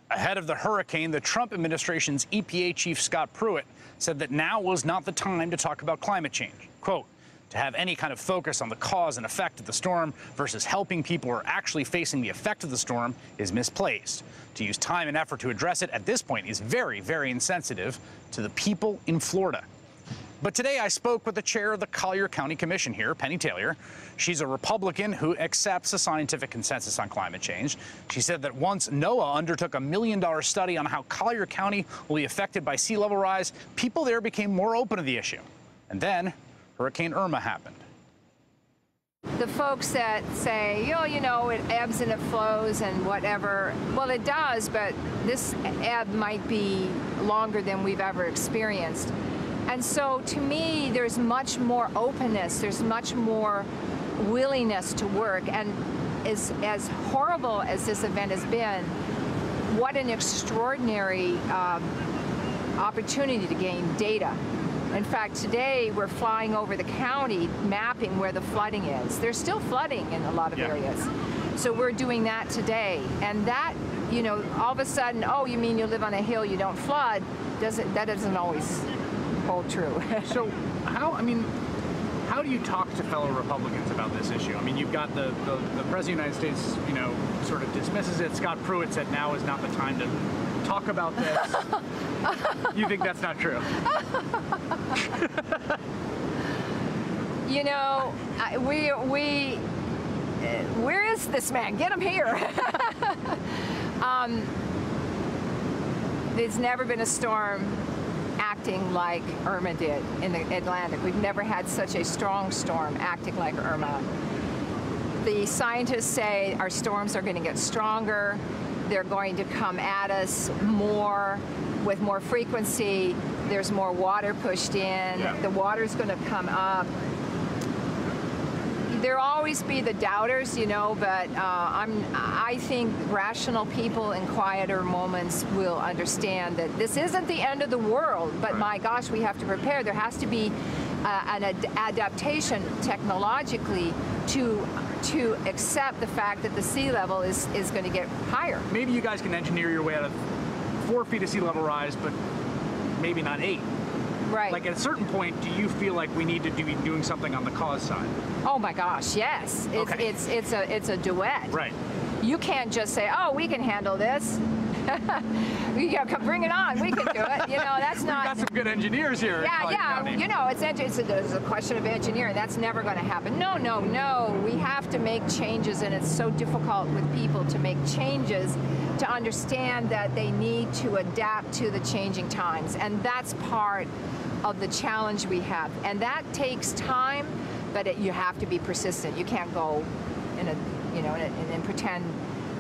Ahead of the hurricane, the Trump administration's EPA chief Scott Pruitt said that now was not the time to talk about climate change. Quote, to have any kind of focus on the cause and effect of the storm versus helping people who are actually facing the effect of the storm is misplaced. To use time and effort to address it at this point is very, very insensitive to the people in Florida. But today I spoke with the chair of the Collier County Commission here, Penny Taylor. She's a Republican who accepts a scientific consensus on climate change. She said that once NOAA undertook a $1 million study on how Collier County will be affected by sea level rise, people there became more open to the issue. And then Hurricane Irma happened. The folks that say, oh, you know, it ebbs and it flows and whatever, well, it does, but this ebb might be longer than we've ever experienced. And so, to me, there's much more openness, there's much more willingness to work. And as horrible as this event has been, what an extraordinary opportunity to gain data. In fact, today we're flying over the county, mapping where the flooding is. There's still flooding in a lot of areas. So we're doing that today. And that, you know, all of a sudden, oh, you mean you live on a hill, you don't flood? That doesn't always hold true. So how do you talk to fellow Republicans about this issue? I mean, you've got the President of the United States, you know, sort of dismisses it. Scott Pruitt said now is not the time to talk about this. You think that's not true? You know, where is this man? Get him here. There's never been a storm acting like Irma did in the Atlantic. We've never had such a strong storm acting like Irma. The scientists say our storms are going to get stronger. They're going to come at us more with more frequency. There's more water pushed in. Yeah. The water's going to come up. There'll always be the doubters, you know, but I think rational people in quieter moments will understand that this isn't the end of the world, but right. My gosh, we have to prepare. There has to be an adaptation technologically to accept the fact that the sea level is going to get higher. Maybe you guys can engineer your way out of 4 feet of sea level rise, but maybe not 8. Right. Like at a certain point, do you feel like we need to be doing something on the cause side? Oh my gosh, yes. It's a duet. Right. You can't just say, oh, we can handle this. You gotta bring it on. We can do it. You know, that's not. We've got some good engineers here. Yeah. You know, it's a question of engineering. That's never going to happen. No. We have to make changes, and it's so difficult with people to make changes to understand that they need to adapt to the changing times, and that's part of the challenge we have. And that takes time, but you have to be persistent. You can't go and pretend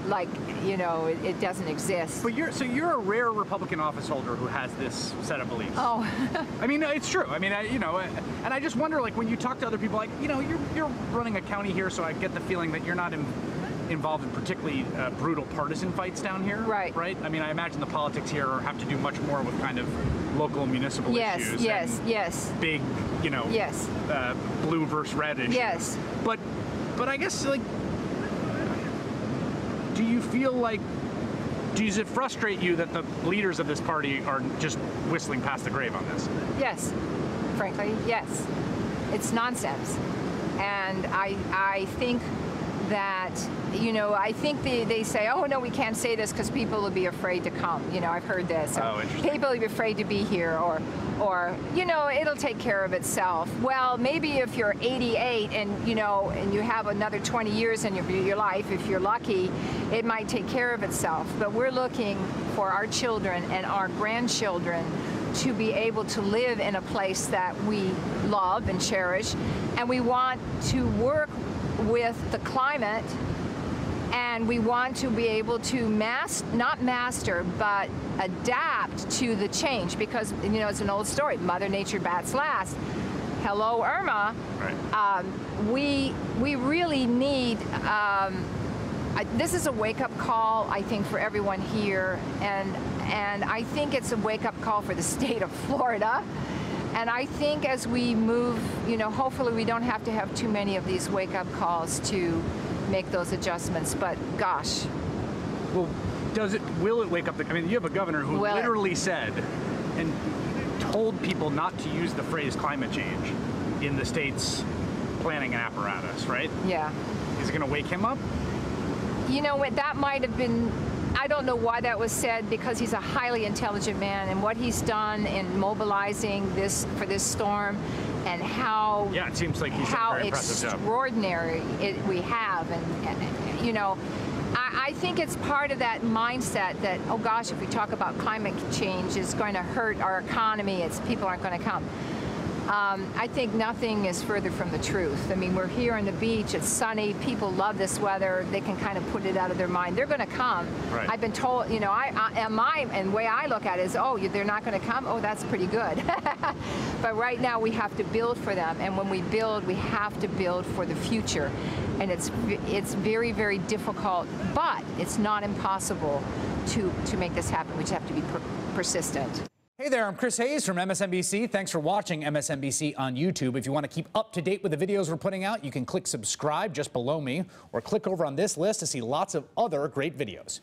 like, you know, it doesn't exist. But you're a rare Republican office holder who has this set of beliefs. Oh. I mean, it's true. I mean, and I just wonder, like, when you talk to other people, like, you know, you're running a county here, so I get the feeling that you're not involved in particularly brutal partisan fights down here. Right. Right? I mean, I imagine the politics here have to do much more with kind of local municipal issues. Yes. Big, you know. Yes. Blue versus red issues. Yes. But I guess, like, do you feel like, does it frustrate you that the leaders of this party are just whistling past the grave on this? Yes, frankly, yes. It's nonsense. And I think that, you know, I think they say, oh, no, we can't say this because people will be afraid to come. You know, I've heard this. Oh, interesting. People will be afraid to be here, or, you know, it'll take care of itself. Well, maybe if you're 88 and, you know, and you have another 20 years in your life, if you're lucky, it might take care of itself. But we're looking for our children and our grandchildren to be able to live in a place that we love and cherish, and we want to work with the climate, and we want to be able to not master, but adapt to the change, because, you know, it's an old story, Mother Nature bats last. Hello, Irma. Right. We really need, this is a wake-up call, I think, for everyone here, and I think it's a wake-up call for the state of Florida. And I think as we move, you know, hopefully we don't have to have too many of these wake-up calls to make those adjustments, but gosh. Well, Will it wake up I mean, you have a governor who literally said and told people not to use the phrase climate change in the state's planning apparatus, right? Yeah. Is it going to wake him up? You know what, that might have been, I don't know why that was said, because he's a highly intelligent man, and what he's done in mobilizing for this storm, and how it seems like he's done a very impressive job. Extraordinary we have, and you know, I think it's part of that mindset that, oh gosh, if we talk about climate change, it's going to hurt our economy, people aren't going to come. I think nothing is further from the truth. I mean, we're here on the beach, it's sunny, people love this weather, they can kind of put it out of their mind. They're going to come. Right. I've been told, you know, and the way I look at it is, oh, they're not going to come? Oh, that's pretty good. But right now we have to build for them, and when we build, we have to build for the future. And it's very, very difficult, but it's not impossible to make this happen. We just have to be persistent. Hey there, I'm Chris Hayes from MSNBC. Thanks for watching MSNBC on YouTube. If you want to keep up to date with the videos we're putting out, you can click subscribe just below me, or click over on this list to see lots of other great videos.